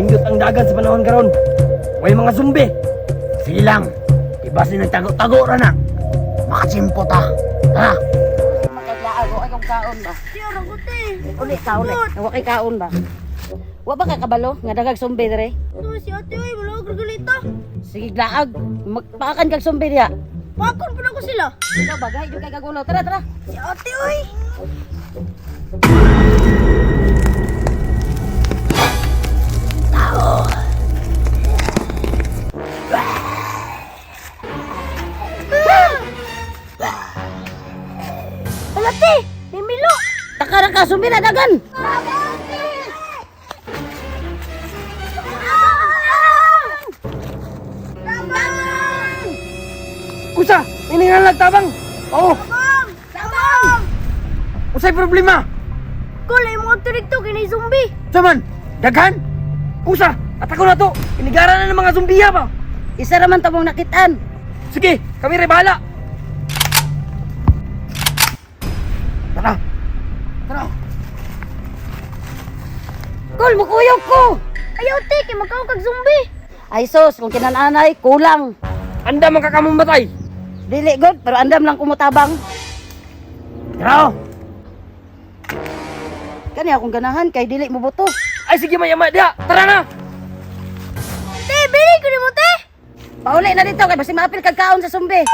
Nindot ang dagat sa panahon karon. Way mga zombie. Sige lang. Iba si nagtago-tago ra na. Makachimpo ta. Ha? Magkaglaan ko ay kung kaon ba? Siya, ragote. Uli ka uli. Wa kay kaon ba? Wa ba ka kabalo nga dagag zombie dire? No, si ate, oy, wala ko gagulita. Sige glaag. Magpaakan kag zombie diha. Pakon pa na ko sila. Ikaw bagay jud kay kagulo. Tara tara. Si ate, oy. Alati, Mimilo. Takara ka zombie na dagan. Kusa, ini nga lang tabang. Oo, Tabang! usay problema. Kul, ay mo dito kini zombie. Saman, daghan. Kusa, atako na to. Inigara na ng mga zombiya ba? Isa ra man tabong nakitaan. Sige, kami rin bahala. Tara. Tara. Kol mukuyog ko. Ayaw, te, kay magkaw kag zombie. Ay sos, kung kinananay kulang. Anda man kakamumatay. Dili god, pero andam lang kumutabang. Tara. Kani akong ganahan kay dili mo buto. Ay sige mayama dia. Tara na. Te, bili ko ni mo, te. Pauli na dito kay basi maapil kag kaon sa zombie.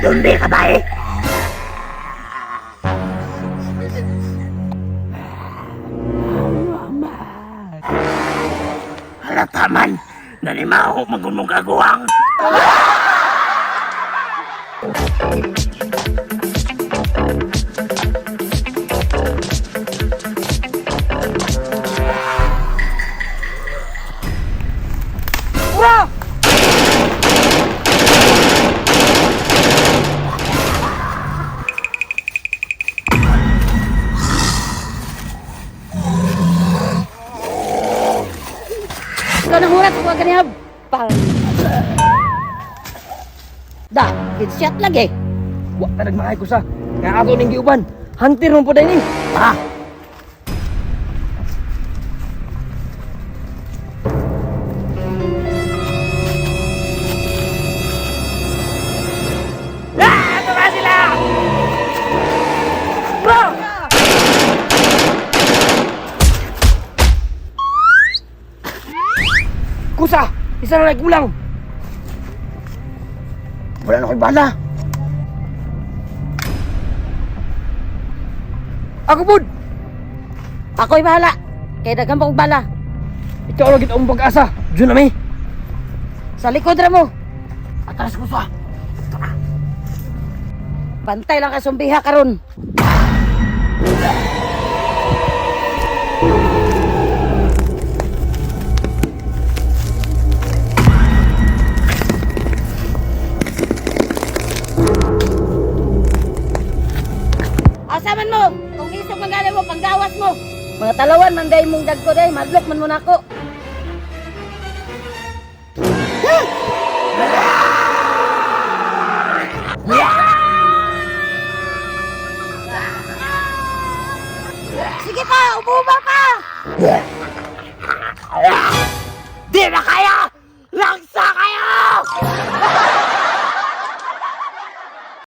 Zombie ka ba eh? Halata man. Nanimaho magunong kaguwang. Ura! Ikaw nang hurat ko ganihab. Pang. Da, headshot lagi. Wa ta nagmahay ko sa. Nga ato ning giuban. Hunter mo po din ni. Ha? Kusa, isa na nagkulang. Wala na ko'y bala. Ako pod. Ako'y bahala. Kay daghang pa og bala. Ikaw lagi ang pag-asa. Diyon na mi. Sa likod ra mo. Atras ko sa. Bantay lang ka zombiha karon. Asaman mo, kung isog manggali mo, panggawas mo. Mga talawan man day mong dagko day, madlok man mo nako. Sige pa, umuba pa!